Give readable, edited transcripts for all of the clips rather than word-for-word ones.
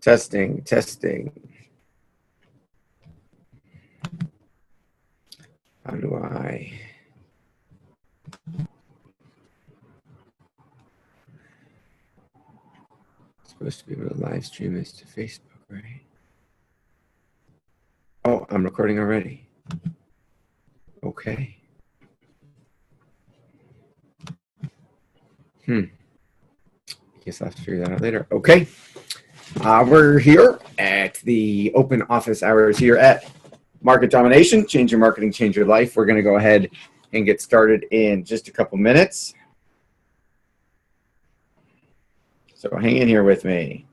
Testing, testing. How do I? Supposed to be able to live stream this to Facebook, right? Oh, I'm recording already. Okay. Guess I'll have to figure that out later. Okay. We're here at the open office hours here at Market Domination. Change your marketing, change your life. We're going to go ahead and get started in just a couple minutes. So hang in here with me.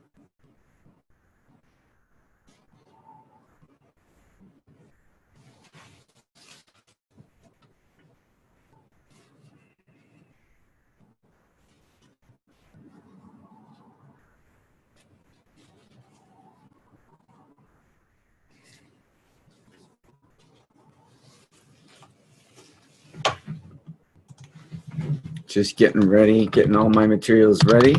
Just getting ready, getting all my materials ready.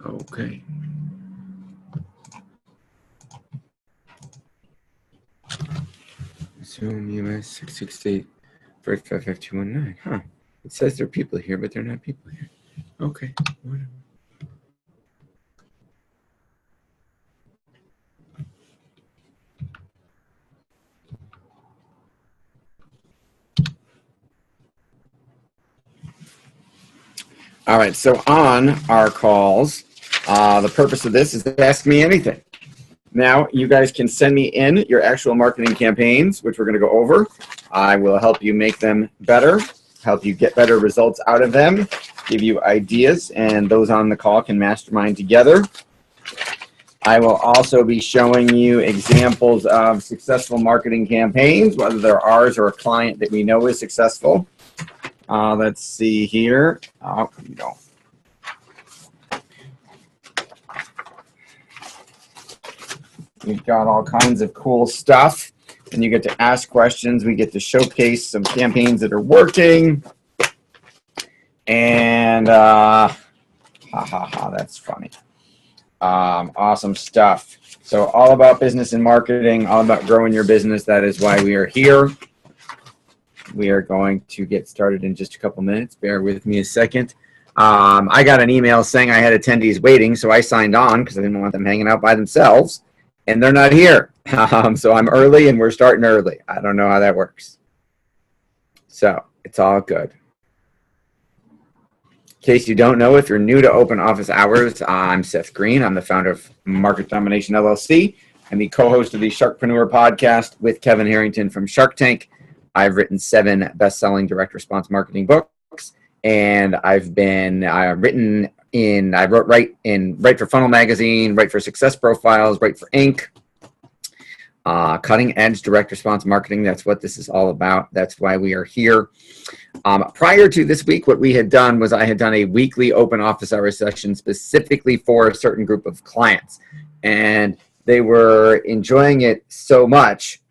Okay. Zoom US 668 55219. Huh. It says there are people here, but they're not people here. Okay. Whatever. All right. So on our calls, the purpose of this is to ask me anything. Now, you guys can send me in your actual marketing campaigns, which we're going to go over. I will help you make them better, help you get better results out of them, give you ideas, and those on the call can mastermind together. I will also be showing you examples of successful marketing campaigns, whether they're ours or a client that we know is successful. Let's see here. Oh, here we go. We've got all kinds of cool stuff, and you get to ask questions. We get to showcase some campaigns that are working, and that's funny. Awesome stuff. So all about business and marketing, all about growing your business. That is why we are here. We are going to get started in just a couple minutes. Bear with me a second. I got an email saying I had attendees waiting, so I signed on because I didn't want them hanging out by themselves. And they're not here. So I'm early and we're starting early. I don't know how that works. So it's all good. In case you don't know, if you're new to open office hours, I'm Seth Green. I'm the founder of Market Domination LLC. I'm the co-host of the Sharkpreneur podcast with Kevin Harrington from Shark Tank. I've written 7 best-selling direct response marketing books, and I've been write for Funnel Magazine, write for Success Profiles, write for Inc. Cutting edge direct response marketing. That's what this is all about. That's why we are here. Prior to this week, what we had done was I had done a weekly open office hour session specifically for a certain group of clients, and they were enjoying it so much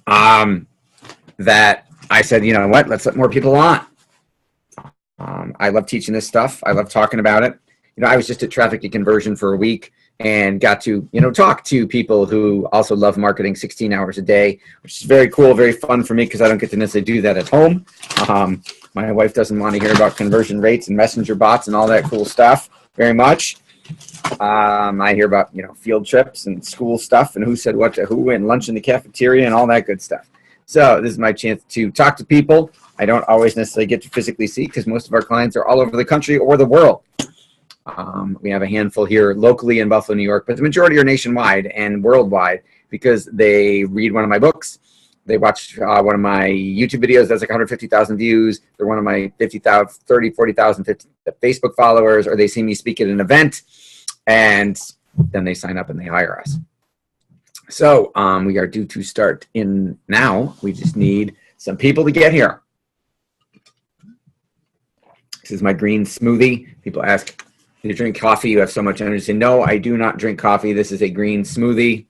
that I said, you know what, let's let more people on. I love teaching this stuff. I love talking about it. You know, I was just at Traffic to Conversion for a week and got to, talk to people who also love marketing 16 hours a day, which is very cool, very fun for me because I don't get to necessarily do that at home. My wife doesn't want to hear about conversion rates and messenger bots and all that cool stuff very much. I hear about, field trips and school stuff and who said what to who and lunch in the cafeteria and all that good stuff. So this is my chance to talk to people I don't always necessarily get to physically see because most of our clients are all over the country or the world. We have a handful here locally in Buffalo, New York, but the majority are nationwide and worldwide because they read one of my books. They watch one of my YouTube videos that's like 150,000 views. They're one of my 50,000, 30, 40,000 Facebook followers, or they see me speak at an event, and then they sign up and they hire us. So we are due to start in now. We just need some people to get here. This is my green smoothie. People ask, do you drink coffee? You have so much energy. I say, no, I do not drink coffee. This is a green smoothie.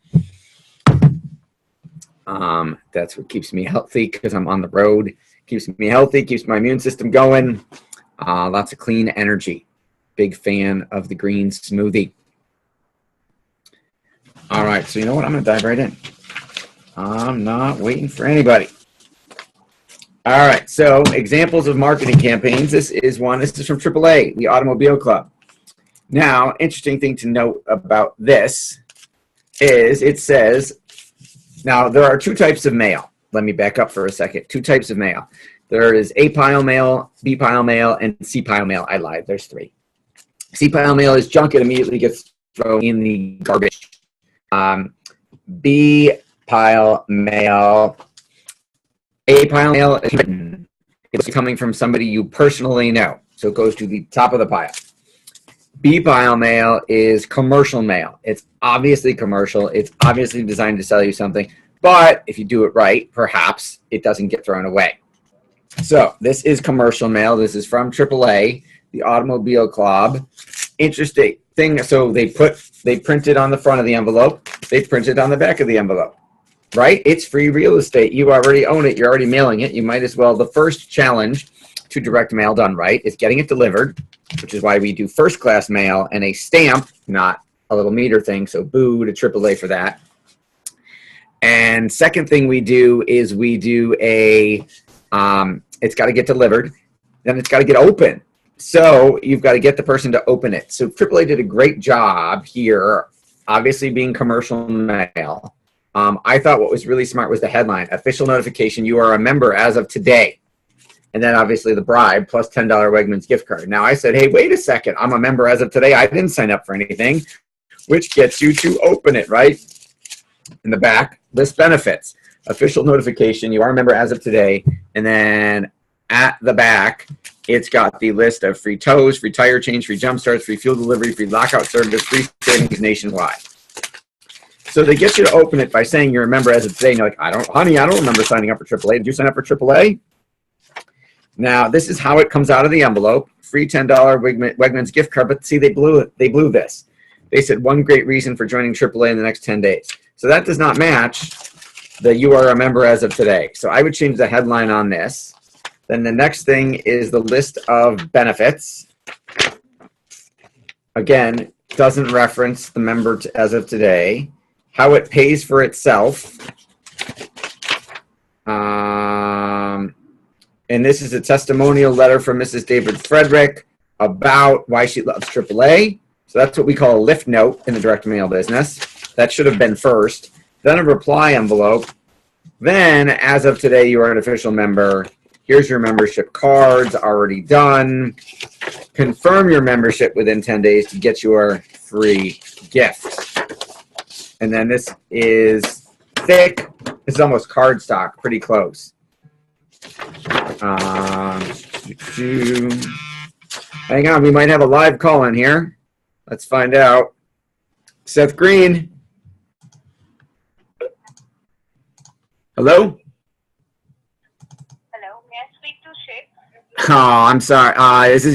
That's what keeps me healthy because I'm on the road. Keeps me healthy, keeps my immune system going. Lots of clean energy. Big fan of the green smoothie. All right, so you know what? I'm going to dive right in. I'm not waiting for anybody. All right, so examples of marketing campaigns. This is one. This is from AAA, the Automobile Club. Now, interesting thing to note about this is it says, now there are two types of mail. Let me back up for a second. Two types of mail. There is A pile mail, B pile mail, and C pile mail. I lied. There's three. C pile mail is junk. It immediately gets thrown in the garbage. B pile mail. A pile mail is written. It's coming from somebody you personally know. So it goes to the top of the pile. B pile mail is commercial mail. It's obviously commercial. It's obviously designed to sell you something. But if you do it right, perhaps it doesn't get thrown away. So this is commercial mail. This is from AAA, the Automobile Club. Interesting thing. So they print it on the front of the envelope. They print it on the back of the envelope. Right? It's free real estate. You already own it. You're already mailing it. You might as well. The first challenge to direct mail done right is getting it delivered, which is why we do first class mail and a stamp, not a little meter thing. So boo to AAA for that. And second thing we do is we do a, it's got to get delivered. Then it's got to get open. So you've got to get the person to open it. So AAA did a great job here, obviously being commercial mail. I thought what was really smart was the headline, official notification, you are a member as of today. And then obviously the bribe plus $10 Wegmans gift card. Now I said, hey, wait a second. I'm a member as of today. I didn't sign up for anything, which gets you to open it, right? In the back, list benefits, official notification, you are a member as of today. And then at the back, it's got the list of free tows, free tire change, free jump starts, free fuel delivery, free lockout service, free savings nationwide. So they get you to open it by saying you're a member as of today. And you're like, I don't remember signing up for AAA. Did you sign up for AAA? Now, this is how it comes out of the envelope. Free $10 Wegmans gift card. But see, they blew this. They said one great reason for joining AAA in the next 10 days. So that does not match the you are a member as of today. So I would change the headline on this. Then the next thing is the list of benefits. Again, doesn't reference the member as of today. How it pays for itself. And this is a testimonial letter from Mrs. David Frederick about why she loves AAA. So that's what we call a lift note in the direct mail business. That should have been first. Then a reply envelope. Then, as of today, you are an official member. Here's your membership cards, already done. Confirm your membership within 10 days to get your free gift. And then this is thick. This is almost cardstock, pretty close. Hang on, we might have a live call in here. Let's find out. Seth Green. Hello? Hello, may I speak to Shiv? Oh, I'm sorry.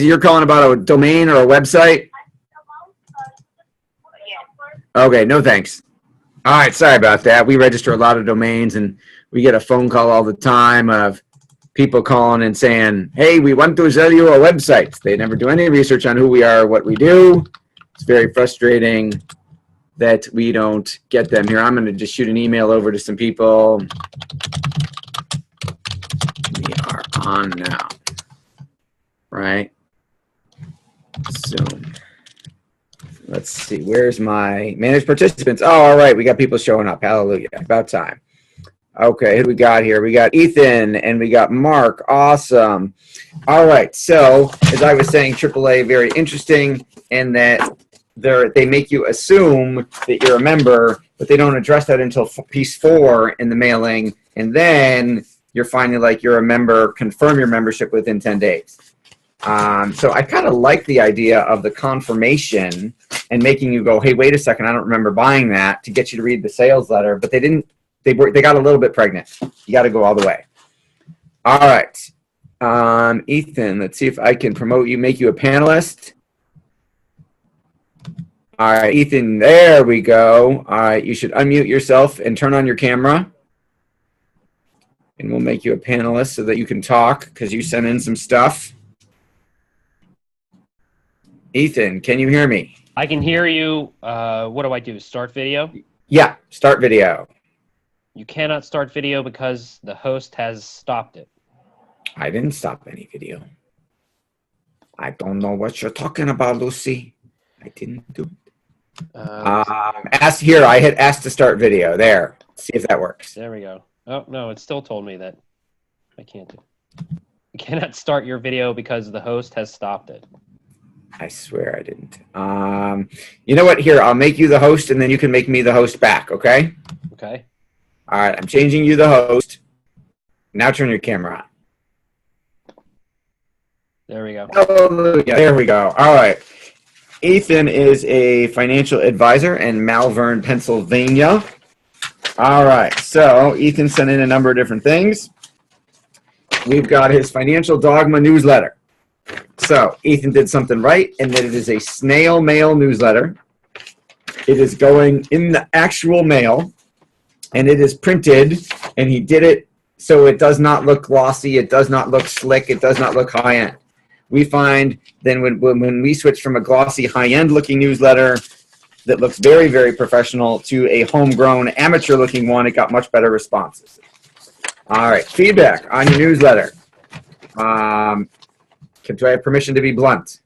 You're calling about a domain or a website? Yes. Okay, no thanks. All right, sorry about that. We register a lot of domains, and we get a phone call all the time of people calling and saying, hey, we want to sell you a website. They never do any research on who we are or what we do. It's very frustrating that we don't get them here. I'm going to just shoot an email over to some people. We are on now, right? Zoom. Let's see, where's my managed participants? Oh, all right, we got people showing up. Hallelujah, about time. Okay, who do we got here? We got Ethan and we got Mark. Awesome. All right, so as I was saying, AAA, very interesting in that they make you assume that you're a member, but they don't address that until piece 4 in the mailing, and then you're finally like you're a member, confirm your membership within 10 days. So I kind of like the idea of the confirmation and making you go, hey, wait a second, I don't remember buying that, to get you to read the sales letter, but they didn't. They got a little bit pregnant. You got to go all the way. All right. Ethan, let's see if I can promote you, make you a panelist. All right, Ethan, there we go. All right, you should unmute yourself and turn on your camera. And we'll make you a panelist so that you can talk because you sent in some stuff. Ethan, can you hear me? I can hear you. What do I do? Start video? Yeah, start video. You cannot start video because the host has stopped it. I didn't stop any video. I don't know what you're talking about, Lucy. I didn't do it. I hit ask to start video. There. See if that works. There we go. Oh, no, it still told me that I can't do it. You cannot start your video because the host has stopped it. I swear I didn't. You know what? Here, I'll make you the host, and then you can make me the host back, okay? Okay. All right, I'm changing you the host. Now turn your camera on. There we go. Hallelujah. There we go. All right. Ethan is a financial advisor in Malvern, Pennsylvania. All right. So Ethan sent in a number of different things. We've got his Financial Dogma newsletter. So Ethan did something right in that it is a snail mail newsletter. It is going in the actual mail, and it is printed, and he did it so it does not look glossy, it does not look slick, it does not look high-end. We find then when we switch from a glossy, high-end looking newsletter that looks very, very professional to a homegrown, amateur-looking one, it got much better responses. All right, feedback on your newsletter. Do I have permission to be blunt?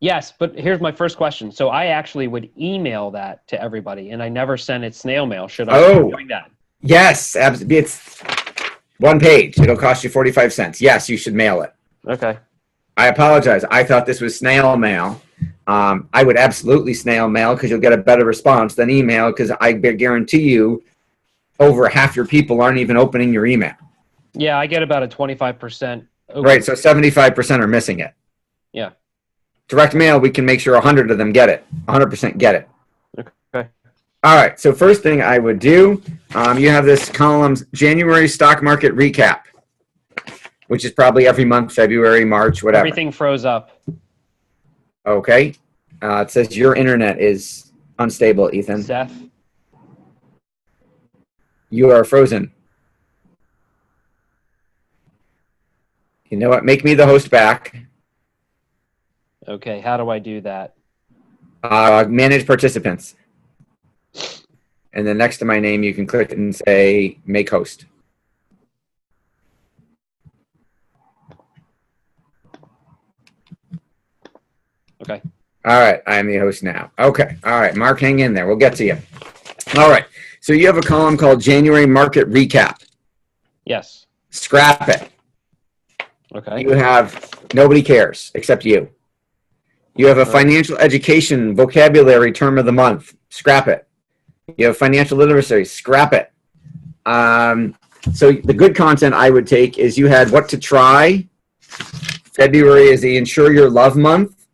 Yes, but here's my first question. So I actually would email that to everybody, and I never send it snail mail. Should I be doing that? Yes, it's one page. It'll cost you 45 cents. Yes, you should mail it. Okay. I apologize. I thought this was snail mail. I would absolutely snail mail because you'll get a better response than email because I guarantee you over half your people aren't even opening your email. Yeah, I get about a 25%. Right, so 75% are missing it. Yeah. Direct mail, we can make sure 100 of them get it. 100% get it. Okay. All right, so first thing I would do, you have this column's January stock market recap, which is probably every month, February, March, whatever. Everything froze up. Okay. It says your internet is unstable, Ethan. Seth? You are frozen. You know what? Make me the host back. Okay, how do I do that? Manage participants. And then next to my name, you can click and say make host. Okay. All right, I am the host now. Okay, all right, Mark, hang in there. We'll get to you. All right, so you have a column called January Market Recap. Yes. Scrap it. Okay. You have nobody cares except you. You have a financial education vocabulary term of the month. Scrap it. You have financial literacy. Scrap it. So the good content I would take is you had what to try. February is the Insure Your Love month.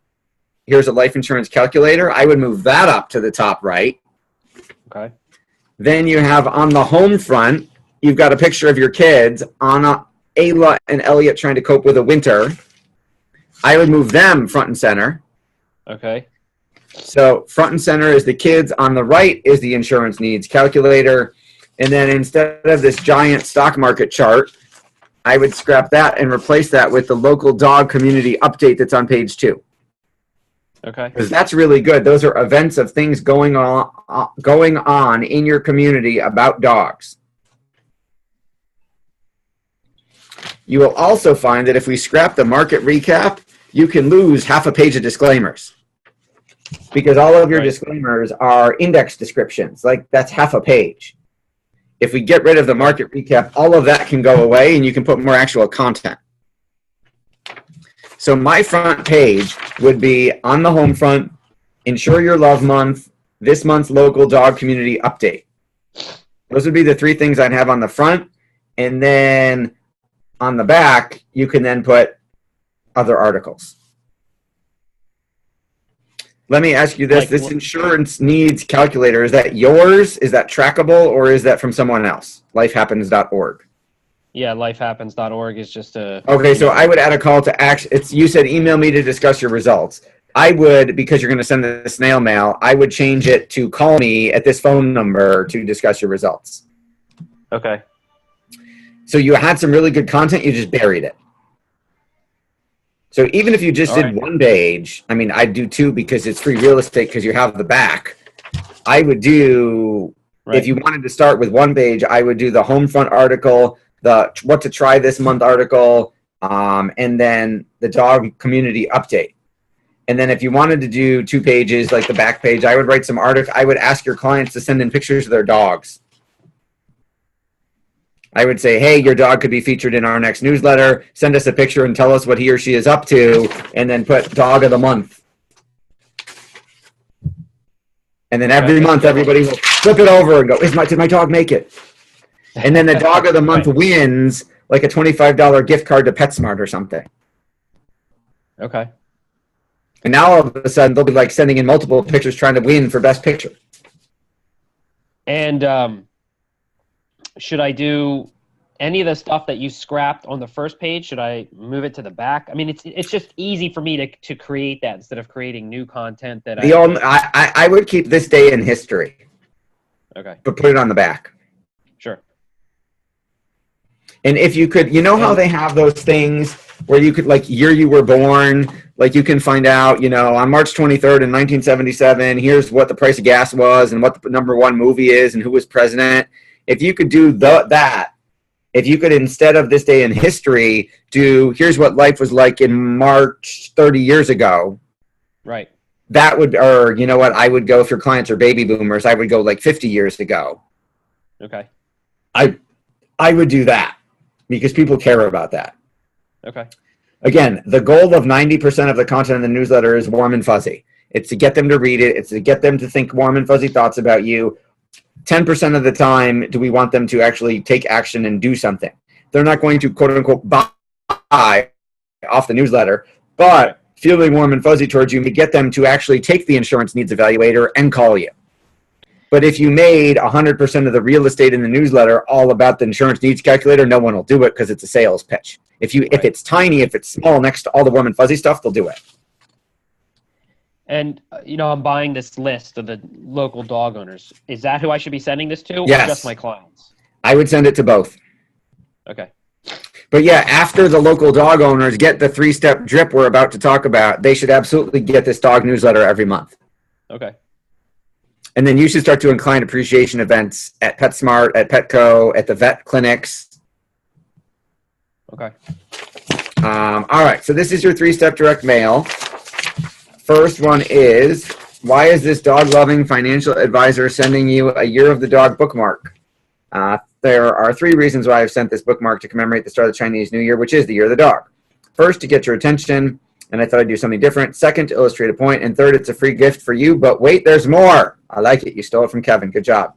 Here's a life insurance calculator. I would move that up to the top right. Okay. Then you have on the home front, you've got a picture of your kids, Anna, Ayla, and Elliot trying to cope with a winter. I would move them front and center. Okay. So front and center is the kids. On the right is the insurance needs calculator. And then instead of this giant stock market chart, I would scrap that and replace that with the local dog community update that's on page 2. Okay. Because that's really good. Those are events of things going on in your community about dogs. You will also find that if we scrap the market recap, you can lose half a page of disclaimers. Because all of your disclaimers are index descriptions. Like, that's half a page. If we get rid of the market recap, all of that can go away and you can put more actual content. So my front page would be on the home front, Insure Your Love month, this month's local dog community update. Those would be the 3 things I'd have on the front. And then on the back, you can then put other articles. Let me ask you this. This insurance needs calculator, is that yours? Is that trackable? Or is that from someone else? Lifehappens.org. Yeah, lifehappens.org is just a. Okay, so I would add a call to action. You said email me to discuss your results. I would, because you're going to send the snail mail, I would change it to call me at this phone number to discuss your results. Okay. So you had some really good content, you just buried it. So even if you just did one page, I mean, I'd do two because it's free real estate because you have the back. I would do, if you wanted to start with one page, I would do the home front article, the what to try this month article, and then the dog community update. And then if you wanted to do 2 pages, like the back page, I would write some article. I would ask your clients to send in pictures of their dogs. I would say, hey, your dog could be featured in our next newsletter. Send us a picture and tell us what he or she is up to, and then put dog of the month. And then every month, everybody will flip it over and go, did my dog make it? And then the dog of the month wins like a $25 gift card to PetSmart or something. Okay. And now all of a sudden, they'll be like sending in multiple pictures trying to win for best picture. And should I do any of the stuff that you scrapped on the first page? Should I move it to the back? I mean, it's just easy for me to create that instead of creating new content that I would keep this day in history. Okay. But put it on the back. Sure. And if you could, you know how they have those things where you could, like, year you were born, like you can find out, you know, on March 23rd in 1977, here's what the price of gas was and what the #1 movie is and who was president. If you could do that, if you could, instead of this day in history, do here's what life was like in March 30 years ago. Right. That would, or you know what, I would go, if your clients are baby boomers, I would go like 50 years ago. Okay. I would do that because people care about that. Okay. Again, the goal of 90% of the content in the newsletter is warm and fuzzy. It's to get them to read it. It's to get them to think warm and fuzzy thoughts about you. 10% of the time, do we want them to actually take action and do something? They're not going to, quote unquote, buy off the newsletter, but feeling warm and fuzzy towards you may get them to actually take the insurance needs evaluator and call you. But if you made 100% of the real estate in the newsletter all about the insurance needs calculator, no one will do it because it's a sales pitch. If it's tiny, if it's small next to all the warm and fuzzy stuff, they'll do it. And, you know, I'm buying this list of the local dog owners. Is that who I should be sending this to? Yes. Or just my clients? I would send it to both. Okay. But yeah, after the local dog owners get the 3-step drip we're about to talk about, they should absolutely get this dog newsletter every month. Okay. And then you should start doing client appreciation events at PetSmart, at Petco, at the vet clinics. Okay. All right, so this is your 3-step direct mail. First one is, why is this dog-loving financial advisor sending you a Year of the Dog bookmark? There are 3 reasons why I've sent this bookmark to commemorate the start of the Chinese New Year, which is the Year of the Dog. First, to get your attention, and I thought I'd do something different. Second, to illustrate a point. And third, it's a free gift for you. But wait, there's more. I like it. You stole it from Kevin. Good job.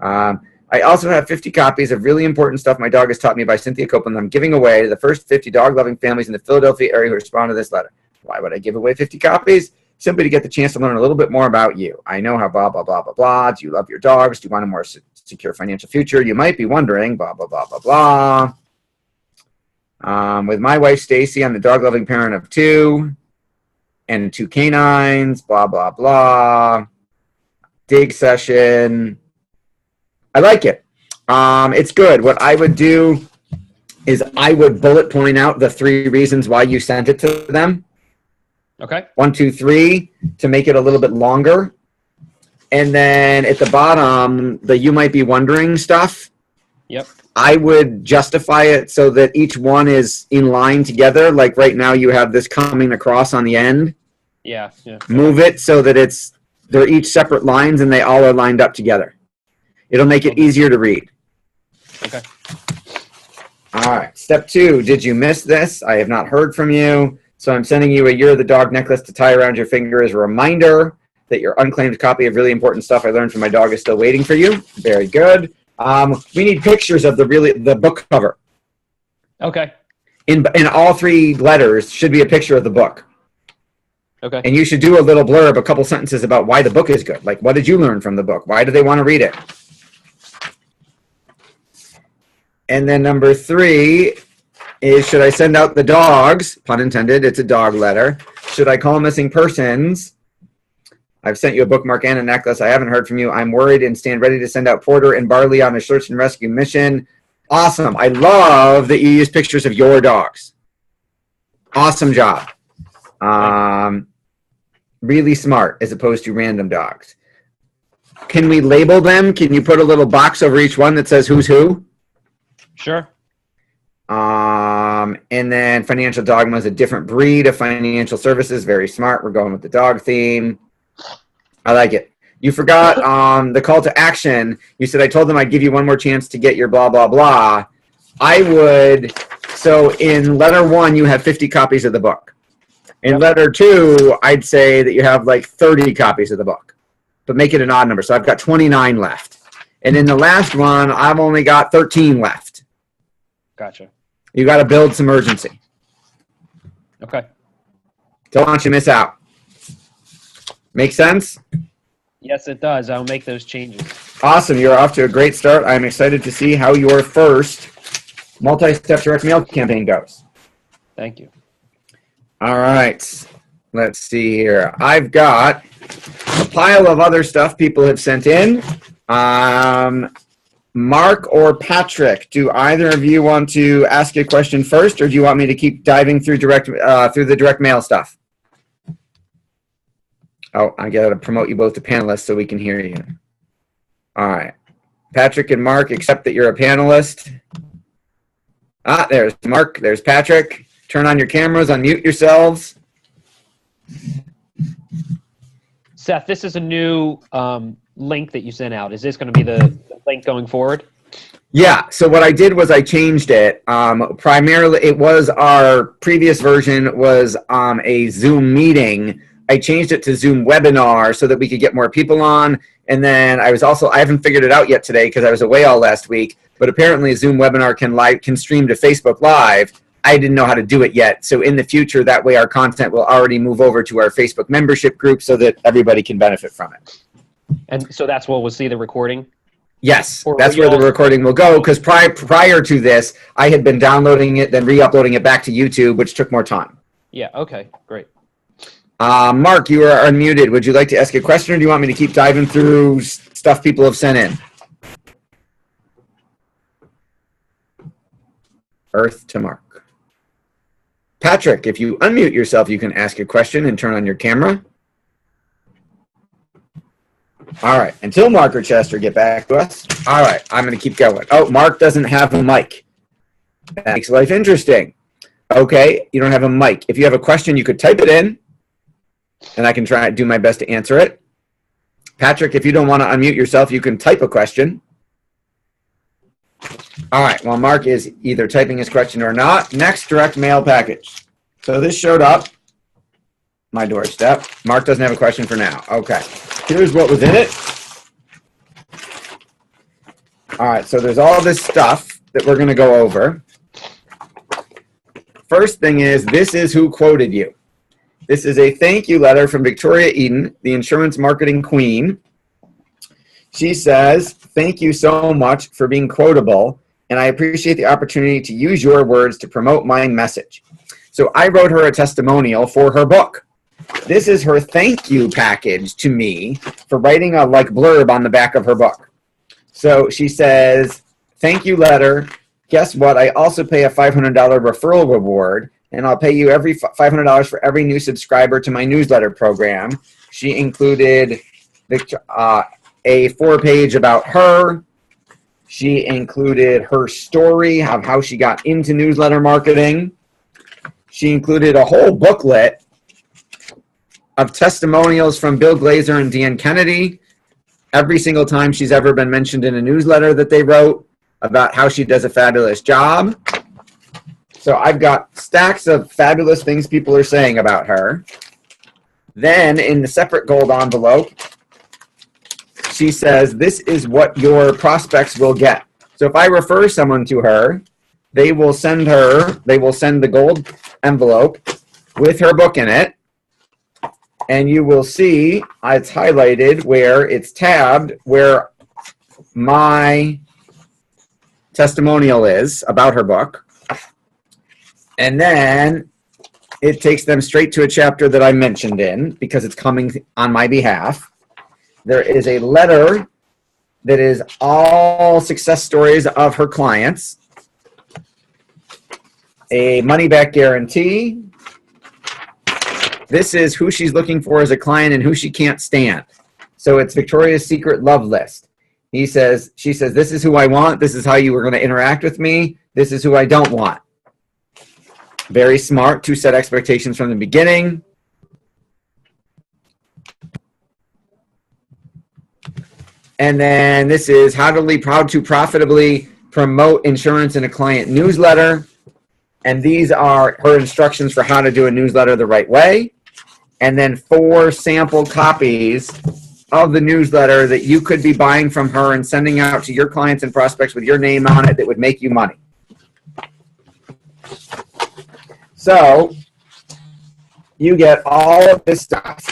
I also have 50 copies of really important stuff my dog has taught me by Cynthia Copeland. I'm giving away to the first 50 dog-loving families in the Philadelphia area who respond to this letter. Why would I give away 50 copies? Simply to get the chance to learn a little bit more about you. I know how blah, blah, blah, blah, blah. Do you love your dogs? Do you want a more secure financial future? You might be wondering, blah, blah, blah, blah, blah. With my wife, Stacy, I'm the dog-loving parent of 2 and 2 canines, blah, blah, blah. Dig session. I like it. It's good. What I would do is I would bullet point out the 3 reasons why you sent it to them. Okay. 1, 2, 3 to make it a little bit longer. And then at the bottom, the you might be wondering stuff. Yep. I would justify it so that each one is in line together. Like right now you have this coming across on the end. Yeah. Yeah. Move it so that they're each separate lines and they all are lined up together. It'll make it easier to read. Okay. All right. Step 2, did you miss this? I have not heard from you. So I'm sending you a Year of the Dog necklace to tie around your finger as a reminder that your unclaimed copy of really important stuff I learned from my dog is still waiting for you. Very good. We need pictures of the book cover. Okay. In all 3 letters should be a picture of the book. Okay. And you should do a little blurb, a couple sentences about why the book is good. Like, what did you learn from the book? Why do they want to read it? And then number 3 is, should I send out the dogs? Pun intended, it's a dog letter. Should I call missing persons? I've sent you a bookmark and a necklace. I haven't heard from you. I'm worried and stand ready to send out Porter and Barley on a search and rescue mission. Awesome. I love that you use pictures of your dogs. Awesome job. Really smart as opposed to random dogs. Can we label them? Can you put a little box over each one that says who's who? Sure. And then Financial Dogma is a different breed of financial services. Very smart. We're going with the dog theme. I like it. You forgot the call to action. You said, I told them I'd give you one more chance to get your blah, blah, blah. I would, so in letter 1, you have 50 copies of the book. In letter 2, I'd say that you have like 30 copies of the book, but make it an odd number. So I've got 29 left. And in the last one, I've only got 13 left. Gotcha. You got to build some urgency. Okay. Don't want you to miss out. Make sense? Yes, it does. I'll make those changes. Awesome. You're off to a great start. I'm excited to see how your first multi-step direct mail campaign goes. Thank you. All right. Let's see here. I've got a pile of other stuff people have sent in. Mark or Patrick, do either of you want to ask a question first, or do you want me to keep diving through the direct mail stuff? Oh, I got to promote you both to panelists so we can hear you. All right. Patrick and Mark, accept that you're a panelist. There's Mark. There's Patrick. Turn on your cameras. Unmute yourselves. Seth, this is a new link that you sent out. Is this going to be the link going forward? Yeah. So what I did was I changed it. Primarily, it was our previous version was a Zoom meeting. I changed it to Zoom webinar so that we could get more people on. And then I haven't figured it out yet today because I was away all last week, but apparently Zoom webinar can stream to Facebook Live. I didn't know how to do it yet. So in the future, that way our content will already move over to our Facebook membership group so that everybody can benefit from it. And so that's where we'll see the recording? Yes, that's where the recording will go, because prior to this, I had been downloading it, then re-uploading it back to YouTube, which took more time. Yeah, okay, great. Mark, you are unmuted. Would you like to ask a question, or do you want me to keep diving through stuff people have sent in? Earth to Mark. Patrick, if you unmute yourself, you can ask a question and turn on your camera. All right, until Mark or Chester get back to us. All right, I'm going to keep going. Oh, Mark doesn't have a mic. That makes life interesting. Okay, you don't have a mic. If you have a question, you could type it in, and I can try to do my best to answer it. Patrick, if you don't want to unmute yourself, you can type a question. All right, well, Mark is either typing his question or not. Next, direct mail package. So this showed up, my doorstep. Mark doesn't have a question for now. Okay, here's what was in it. All right, so there's all this stuff that we're going to go over. First thing is, this is who quoted you. This is a thank you letter from Victoria Eden, the insurance marketing queen. She says, thank you so much for being quotable, and I appreciate the opportunity to use your words to promote my message. So I wrote her a testimonial for her book. This is her thank you package to me for writing a blurb on the back of her book. So she says, thank you letter. Guess what? I also pay a $500 referral reward, and I'll pay you every $500 for every new subscriber to my newsletter program. She included a 4-page about her. She included her story of how she got into newsletter marketing. She included a whole booklet of testimonials from Bill Glazer and Dan Kennedy every single time she's ever been mentioned in a newsletter that they wrote about how she does a fabulous job. So I've got stacks of fabulous things people are saying about her. Then in the separate gold envelope, she says, this is what your prospects will get. So if I refer someone to her, they will send the gold envelope with her book in it. And you will see it's highlighted where it's tabbed, where my testimonial is about her book. And then it takes them straight to a chapter that I mentioned in, because it's coming on my behalf. There is a letter that is all success stories of her clients, a money-back guarantee. This is who she's looking for as a client and who she can't stand. So it's Victoria's Secret love list. She says, this is who I want. This is how you were going to interact with me. This is who I don't want. Very smart to set expectations from the beginning. And then this is how to profitably promote insurance in a client newsletter. And these are her instructions for how to do a newsletter the right way. And then 4 sample copies of the newsletter that you could be buying from her and sending out to your clients and prospects with your name on it that would make you money. So you get all of this stuff.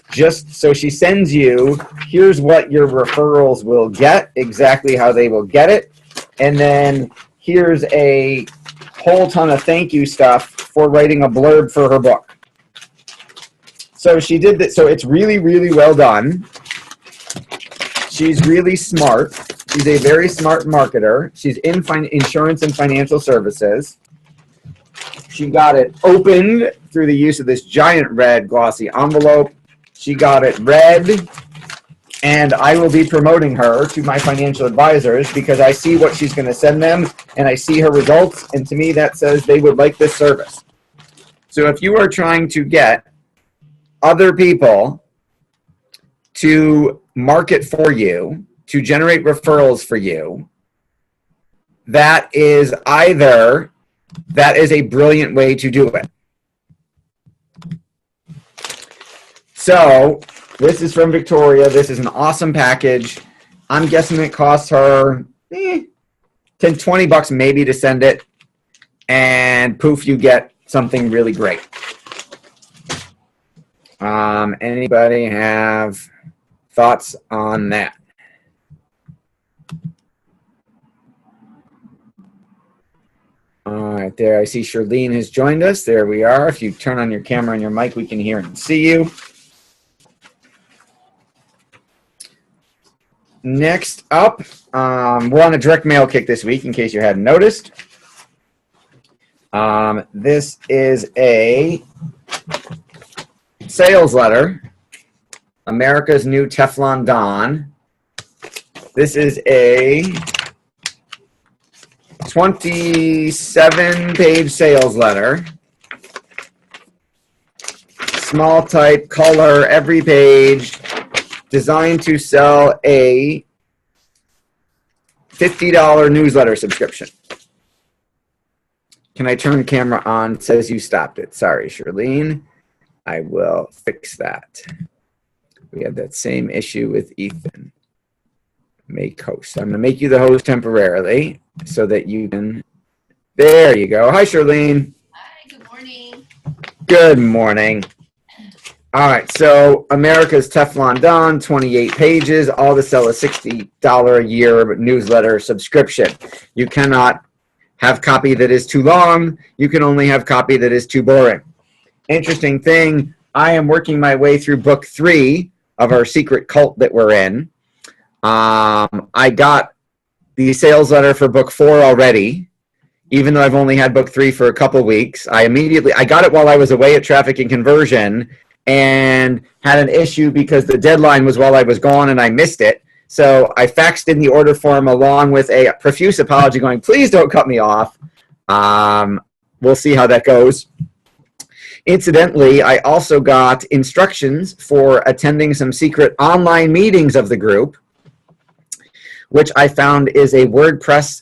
Just so she sends you, here's what your referrals will get, exactly how they will get it. And then here's a whole ton of thank you stuff for writing a blurb for her book. So she did that. So it's really, really well done. She's really smart. She's a very smart marketer. She's in insurance and financial services. She got it opened through the use of this giant red glossy envelope. She got it read, and I will be promoting her to my financial advisors because I see what she's going to send them, and I see her results, and to me that says they would like this service. So if you are trying to get other people to market for you, to generate referrals for you, that is a brilliant way to do it. So this is from Victoria. This is an awesome package. I'm guessing it costs her $20 maybe to send it. And poof, you get something really great. Anybody have thoughts on that? All right, there. I see Charlene has joined us. There we are. If you turn on your camera and your mic, we can hear and see you. Next up, we're on a direct mail kick this week, in case you hadn't noticed. This is a sales letter, America's New Teflon Don. This is a 27-page sales letter. Small type, color, every page, designed to sell a $50 newsletter subscription. Can I turn the camera on? It says you stopped it. Sorry, Charlene. I will fix that. We had that same issue with Ethan. Make host. I'm going to make you the host temporarily so that you can. There you go. Hi, Charlene. Hi, good morning. Good morning. All right, so America's Teflon Don, 28 pages, all to sell a $60 a year newsletter subscription. You cannot have copy that is too long. You can only have copy that is too boring. Interesting thing, I am working my way through book 3 of our secret cult that we're in. I got the sales letter for book 4 already, even though I've only had book 3 for a couple weeks. I got it while I was away at Traffic and Conversion, and had an issue because the deadline was while I was gone and I missed it. So I faxed in the order form along with a profuse apology going, please don't cut me off. We'll see how that goes. Incidentally, I also got instructions for attending some secret online meetings of the group, which I found is a WordPress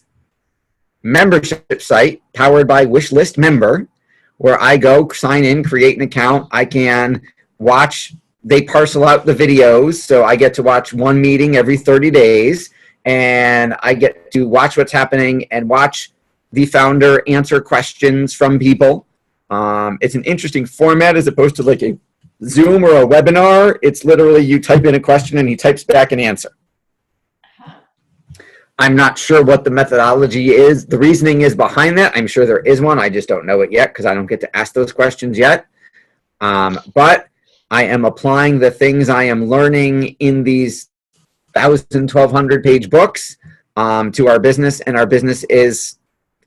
membership site powered by Wishlist Member, where I go, sign in, create an account. I can watch, they parcel out the videos, so I get to watch one meeting every 30 days, and I get to watch what's happening and watch the founder answer questions from people. It's an interesting format as opposed to like a Zoom or a webinar. It's literally you type in a question and he types back an answer. I'm not sure what the methodology is. The reasoning is behind that. I'm sure there is one. I just don't know it yet because I don't get to ask those questions yet. But I am applying the things I am learning in these 1,200 page books to our business, and our business is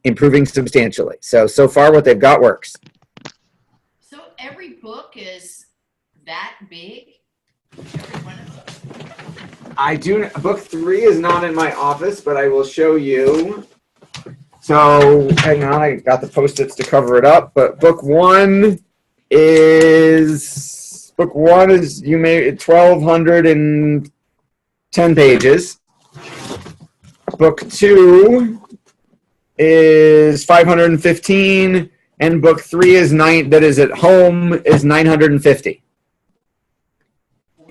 improving substantially. So far what they've got works. So every book is that big? Every one of them? I do. Book 3 is not in my office, but I will show you. So hang on, I got the Post-its to cover it up. But book 1 is you made 1,210 pages. Book 2 is 515, and book 3 is that is at home is 950.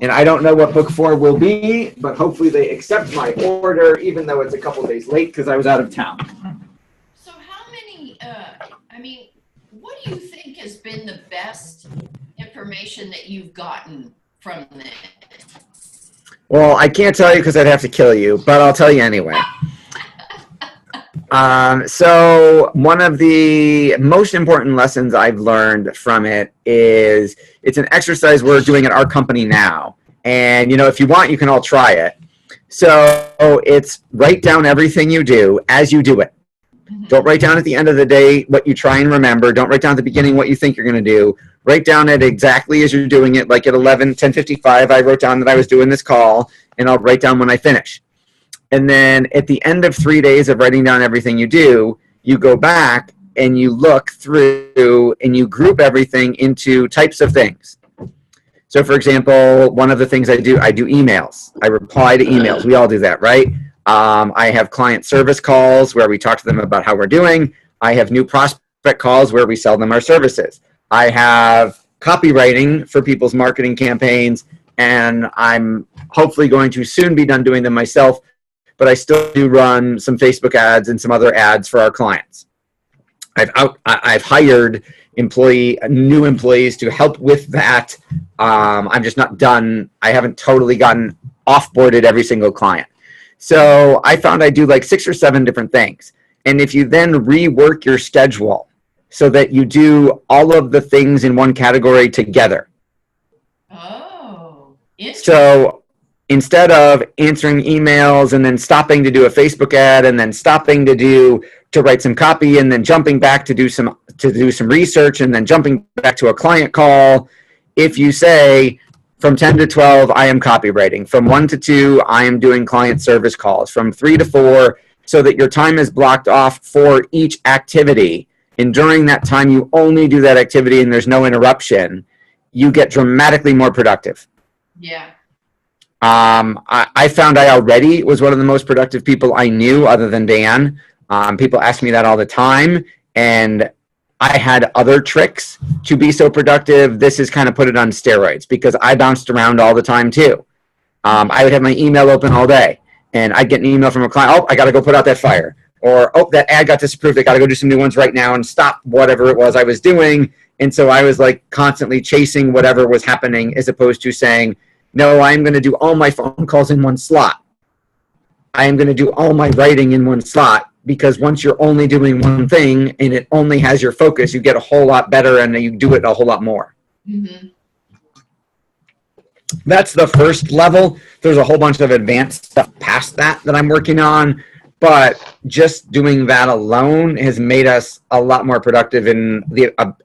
And I don't know what book 4 will be, but hopefully they accept my order, even though it's a couple days late because I was out of town. So how many, what do you think has been the best information that you've gotten from this? Well, I can't tell you because I'd have to kill you, but I'll tell you anyway. So one of the most important lessons I've learned from it is it's an exercise we're doing at our company now. And, if you want, you can all try it. So it's write down everything you do as you do it. Don't write down at the end of the day what you try and remember. Don't write down at the beginning what you think you're going to do. Write down it exactly as you're doing it. Like at 10:55, I wrote down that I was doing this call, and I'll write down when I finish. And then at the end of 3 days of writing down everything you do, you go back and you look through and you group everything into types of things. So for example, one of the things I do emails. I reply to emails. We all do that, right? I have client service calls where we talk to them about how we're doing. I have new prospect calls where we sell them our services. I have copywriting for people's marketing campaigns, and I'm hopefully going to soon be done doing them myself, but I still do run some Facebook ads and some other ads for our clients. I've hired new employees to help with that. I'm just not done. I haven't totally gotten offboarded every single client. So I found I do like 6 or 7 different things. And if you then rework your schedule so that you do all of the things in one category together. Oh, interesting. So instead of answering emails and then stopping to do a Facebook ad and then stopping to write some copy and then jumping back to do some research and then jumping back to a client call, if you say from 10 to 12 I am copywriting, from 1 to 2 I am doing client service calls, from 3 to 4, so that your time is blocked off for each activity, and during that time you only do that activity and there's no interruption, you get dramatically more productive. Yeah. I found I already was one of the most productive people I knew other than Dan. People ask me that all the time, and I had other tricks to be so productive. This is kind of put it on steroids because I bounced around all the time too. I would have my email open all day, and I'd get an email from a client, oh, I got to go put out that fire. Or, oh, that ad got disapproved. I got to go do some new ones right now and stop whatever it was I was doing. And so I was like constantly chasing whatever was happening as opposed to saying, no, I'm going to do all my phone calls in one slot. I am going to do all my writing in one slot, because once you're only doing one thing and it only has your focus, you get a whole lot better and you do it a whole lot more. Mm-hmm. That's the first level. There's a whole bunch of advanced stuff past that I'm working on, but just doing that alone has made us a lot more productive and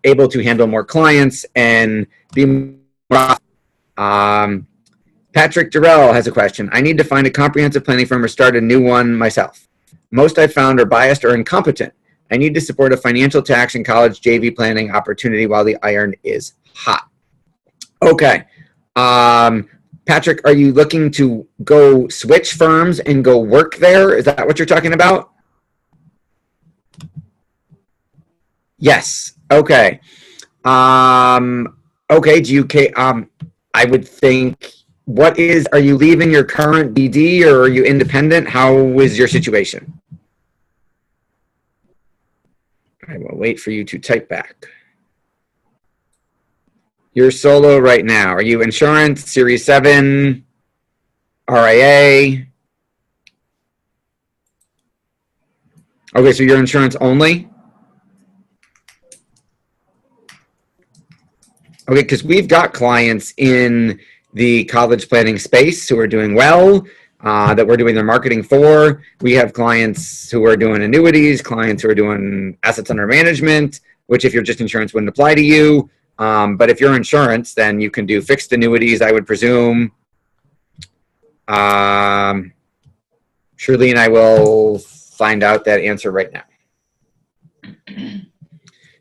able to handle more clients and be more. Patrick Durrell has a question. I need to find a comprehensive planning firm or start a new one myself. Most I've found are biased or incompetent. I need to support a financial, tax, and college JV planning opportunity while the iron is hot. Okay. Patrick, are you looking to go switch firms and go work there? Is that what you're talking about? Yes. Okay. Okay. I would think, are you leaving your current BD or are you independent? How is your situation? I will wait for you to type back. You're solo right now. Are you insurance, Series 7, RIA? Okay, so you're insurance only? Okay, because we've got clients in the college planning space who are doing well, that we're doing their marketing for. We have clients who are doing annuities, clients who are doing assets under management, which if you're just insurance wouldn't apply to you. But if you're insurance, then you can do fixed annuities, I would presume. Shirley and I will find out that answer right now.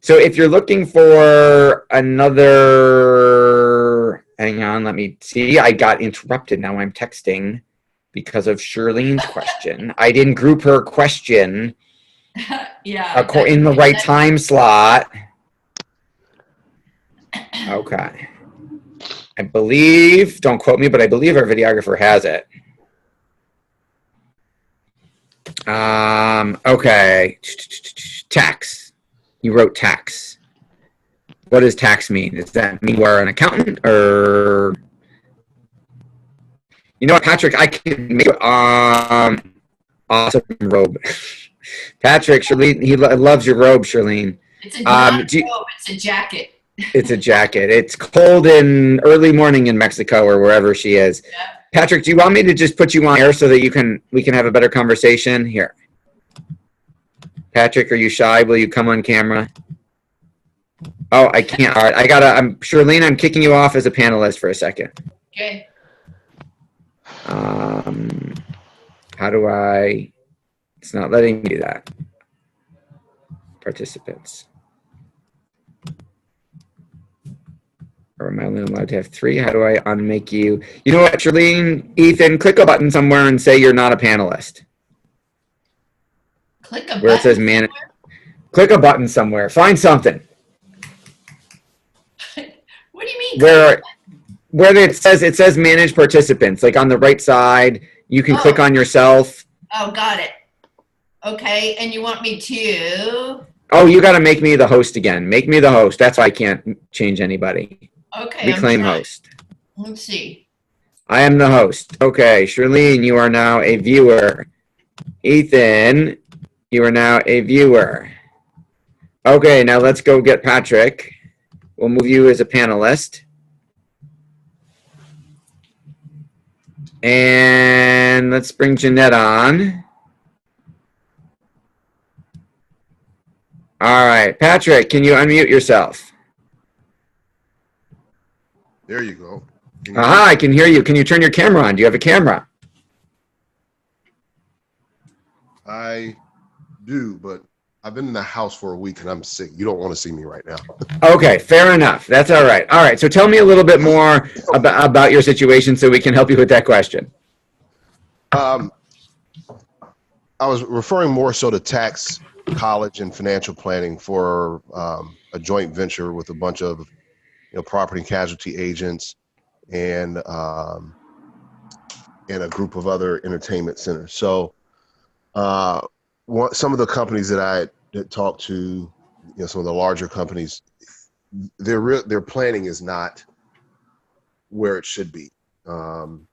So if you're looking for another, hang on, let me see. I got interrupted. Now I'm texting because of Shirlene's question. I didn't group her question Yeah. in the right time slot. Okay. I believe, don't quote me, but I believe our videographer has it. Okay. Tax. You wrote tax. What does tax mean? Does that mean we're an accountant, or you know what, Patrick? I can make awesome robe. Patrick, Charlene, he loves your robe, Charlene. It's a robe. It's a jacket. It's a jacket. It's cold in early morning in Mexico or wherever she is. Yeah. Patrick, do you want me to just put you on air so that we can have a better conversation here? Patrick, are you shy? Will you come on camera? Oh, I can't. All right, Charlene, I'm kicking you off as a panelist for a second. Okay. How do I? It's not letting me do that. Participants. Or am I only allowed to have 3? How do I unmake you? You know what, Charlene, Ethan, click a button somewhere and say you're not a panelist. Click a button. Where it says man. Click a button somewhere. Find something. What do you mean? Where it says manage participants, like on the right side, you can click on yourself. Oh, got it. Okay, and you want me to? Oh, you got to make me the host again. Make me the host. That's why I can't change anybody. Okay. Reclaim host. Let's see. I am the host. Okay, Charlene, you are now a viewer. Ethan, you are now a viewer. Okay, now let's go get Patrick. We'll move you as a panelist. And let's bring Jeanette on. All right, Patrick, can you unmute yourself? There you go. Aha, I can hear you. Can you turn your camera on? Do you have a camera? I do, but I've been in the house for a week and I'm sick. You don't want to see me right now. Okay, fair enough. That's all right. All right, so tell me a little bit more about your situation so we can help you with that question. I was referring more so to tax, college, and financial planning for a joint venture with a bunch of property and casualty agents and a group of other entertainment centers. So some of the companies that I talked to, some of the larger companies, their planning is not where it should be. And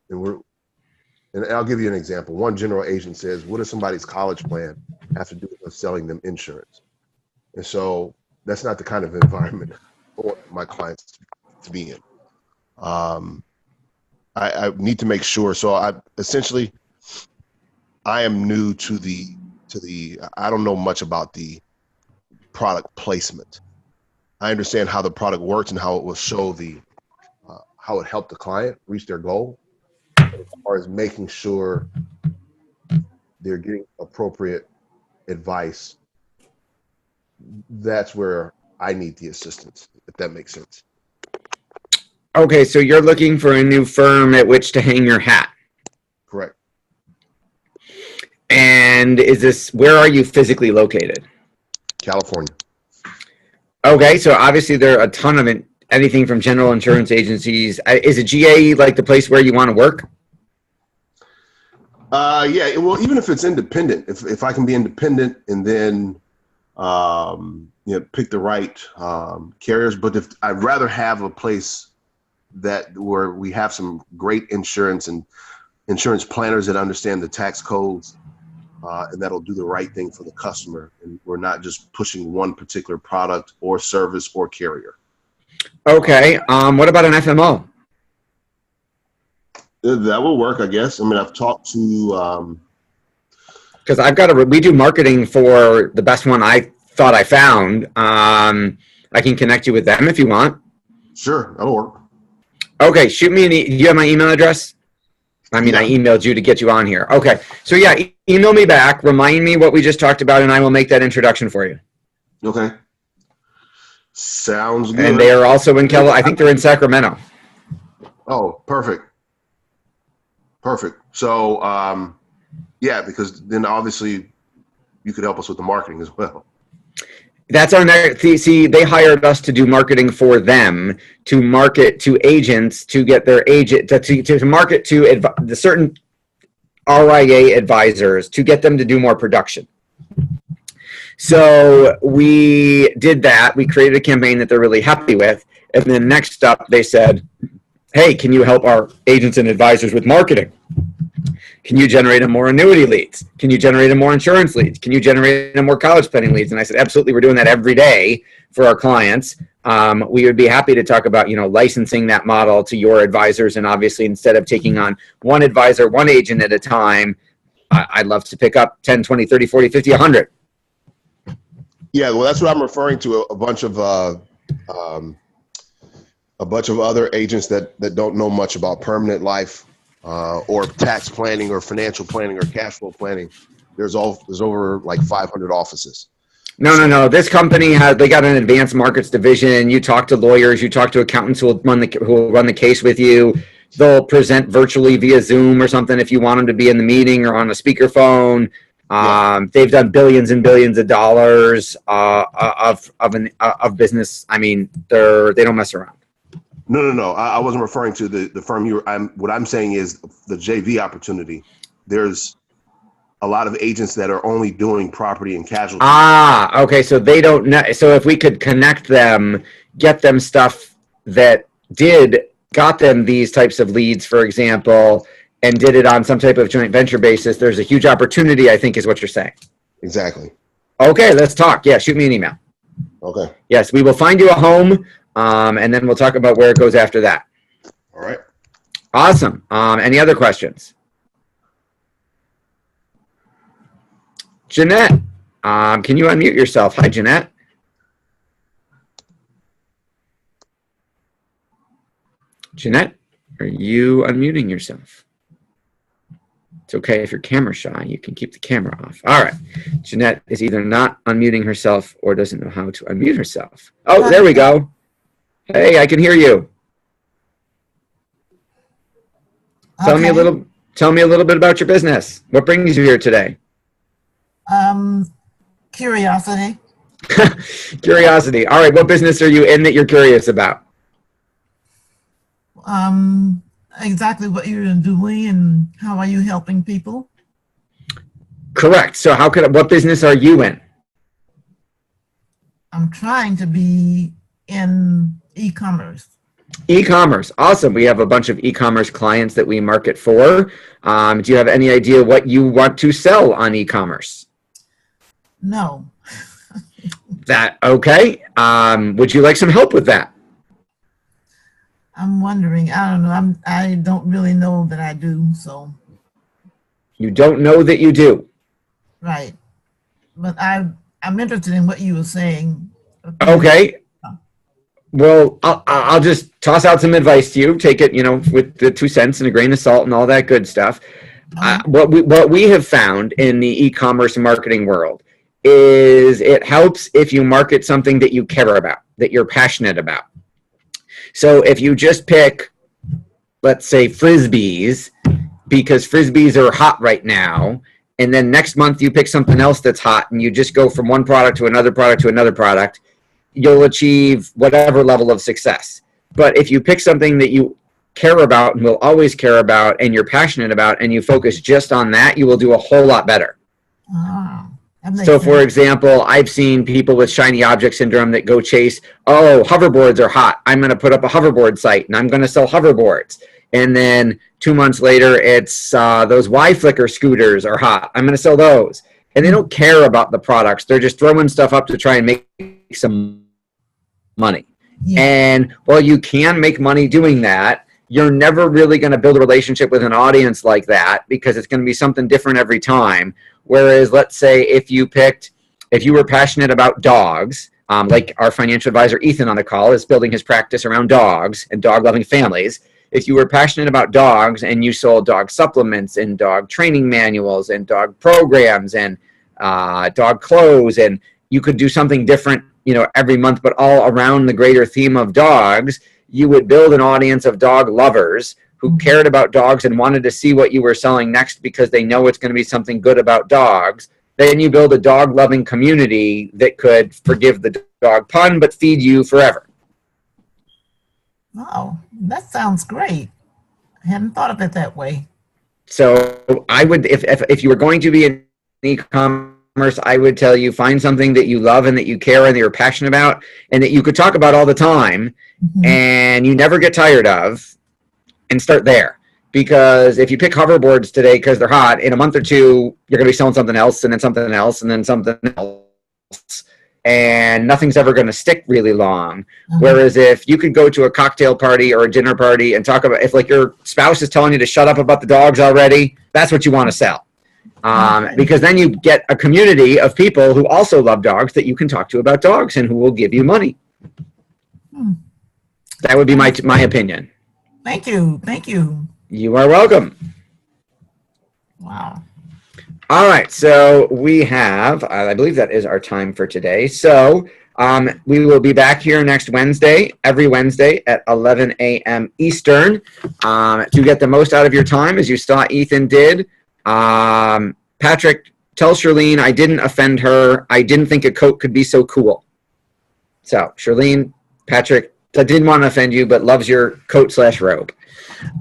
I'll give you an example. One general agent says, what does somebody's college plan have to do with selling them insurance? And so that's not the kind of environment I want my clients to be in. I need to make sure. So I am new to the I don't know much about the product placement. I understand how the product works and how it will show how it helped the client reach their goal. But as far as making sure they're getting appropriate advice, that's where I need the assistance, if that makes sense. Okay, so you're looking for a new firm at which to hang your hat. Correct. And where are you physically located? California. Okay, so obviously there are a ton of anything from general insurance agencies. Is a GA like the place where you want to work? Yeah, well, even if it's independent, if I can be independent and then pick the right carriers, but if I'd rather have a place where we have some great insurance and insurance planners that understand the tax codes, and that'll do the right thing for the customer. And we're not just pushing one particular product or service or carrier. Okay. What about an FMO? That will work, I guess. I mean, I've talked to. Because we do marketing for the best one I thought I found. I can connect you with them if you want. Sure, that'll work. Okay, shoot me do you have my email address? I mean, Yeah. I emailed you to get you on here. Okay, so yeah, email me back, remind me what we just talked about, and I will make that introduction for you. Okay. Sounds good. And they are also in I think they're in Sacramento. Oh, perfect. Perfect. So, yeah, because then obviously you could help us with the marketing as well. That's our next. See, they hired us to do marketing for them, to market to agents, to get their agent to market to the certain RIA advisors, to get them to do more production. So we did that. We created a campaign that they're really happy with, and then next up, they said, "Hey, can you help our agents and advisors with marketing? Can you generate them more annuity leads? Can you generate them more insurance leads? Can you generate them more college planning leads?" And I said, absolutely, we're doing that every day for our clients. We would be happy to talk about, licensing that model to your advisors. And obviously, instead of taking on one advisor, one agent at a time, I'd love to pick up 10, 20, 30, 40, 50, 100. Yeah, well, that's what I'm referring to. A bunch of other agents that don't know much about permanent life. Or tax planning or financial planning or cash flow planning. There's over like 500 offices. No. This company they got an advanced markets division. You talk to lawyers, you talk to accountants who will run the case with you. They'll present virtually via Zoom or something if you want them to be in the meeting or on a speakerphone. They've done billions and billions of dollars of business. I mean, they don't mess around. No. I wasn't referring to the firm what I'm saying is the JV opportunity. There's a lot of agents that are only doing property and casualty. Okay. So they don't know. So if we could connect them, get them stuff that got them these types of leads, for example, and did it on some type of joint venture basis, there's a huge opportunity, I think, is what you're saying. Exactly. Okay. Let's talk. Yeah. Shoot me an email. Okay. Yes. We will find you a home. And then we'll talk about where it goes after that. All right. Awesome. Any other questions? Jeanette, can you unmute yourself? Hi, Jeanette. Jeanette, are you unmuting yourself? It's okay if you're camera shy. You can keep the camera off. All right. Jeanette is either not unmuting herself or doesn't know how to unmute herself. Oh, there we go. Hey, I can hear you. Tell me a little bit about your business. What brings you here today? Curiosity. Curiosity. All right. What business are you in that you're curious about? Exactly what you're doing and how are you helping people? Correct. So what business are you in? I'm trying to be in e-commerce. E-commerce. Awesome. We have a bunch of e-commerce clients that we market for. Do you have any idea what you want to sell on e-commerce? No. Okay. Would you like some help with that? I'm wondering. I don't know. I don't really know that I do. So. You don't know that you do. Right. But I'm interested in what you were saying. Okay. Well, I'll just toss out some advice to you. Take it, with the 2 cents and a grain of salt and all that good stuff. What we have found in the e-commerce marketing world is it helps if you market something that you care about, that you're passionate about. So if you just pick, let's say, Frisbees, because Frisbees are hot right now, and then next month you pick something else that's hot, and you just go from one product to another product to another product, you'll achieve whatever level of success. But if you pick something that you care about and will always care about and you're passionate about and you focus just on that, you will do a whole lot better. So for example, I've seen people with shiny object syndrome that go chase, hoverboards are hot. I'm going to put up a hoverboard site and I'm going to sell hoverboards. And then 2 months later, it's those Y-Flicker scooters are hot. I'm going to sell those. And they don't care about the products. They're just throwing stuff up to try and make some money. Yeah. And while you can make money doing that, you're never really going to build a relationship with an audience like that, because it's going to be something different every time. Whereas, let's say if you were passionate about dogs, like our financial advisor Ethan on the call is building his practice around dogs and dog-loving families. If you were passionate about dogs and you sold dog supplements and dog training manuals and dog programs and dog clothes, and you could do something different, every month, but all around the greater theme of dogs, you would build an audience of dog lovers who cared about dogs and wanted to see what you were selling next because they know it's going to be something good about dogs. Then you build a dog-loving community that could, forgive the dog pun, but feed you forever. Oh, that sounds great. I hadn't thought of it that way. So I would, if you were going to be in e-commerce, I would tell you, find something that you love and that you care and that you're passionate about and that you could talk about all the time and you never get tired of, and start there. Because if you pick hoverboards today because they're hot, in a month or two, you're going to be selling something else and then something else and then something else. And nothing's ever going to stick really long. Whereas if you could go to a cocktail party or a dinner party and talk about, if like your spouse is telling you to shut up about the dogs already, that's what you want to sell. Because then you get a community of people who also love dogs that you can talk to about dogs and who will give you money. That would be my opinion. Thank you. Thank you. You are welcome. Wow. All right, so we have, I believe that is our time for today. So we will be back here next Wednesday, every Wednesday at 11 a.m. Eastern. To get the most out of your time, as you saw Ethan did. Patrick, tell Charlene I didn't offend her. I didn't think a coat could be so cool. So Charlene, Patrick, I didn't want to offend you, but loves your coat/robe.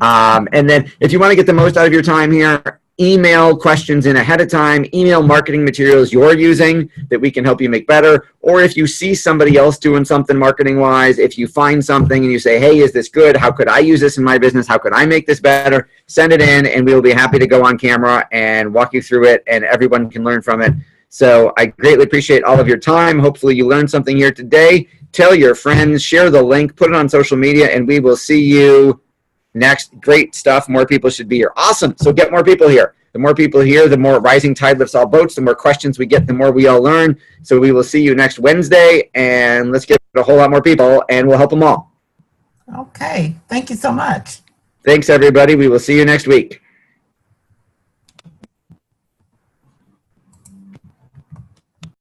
And then if you want to get the most out of your time here, email questions in ahead of time, email marketing materials you're using that we can help you make better. Or if you see somebody else doing something marketing wise, if you find something and you say, hey, is this good? How could I use this in my business? How could I make this better? Send it in and we will be happy to go on camera and walk you through it and everyone can learn from it. So I greatly appreciate all of your time. Hopefully you learned something here today. Tell your friends, share the link, put it on social media, and we will see you next. Great stuff. More people should be here. Awesome. So get more people here. The more people here, the more rising tide lifts all boats. The more questions we get, the more we all learn. So we will see you next Wednesday, and let's get a whole lot more people, and we'll help them all. Okay. Thank you so much. Thanks, everybody. We will see you next week.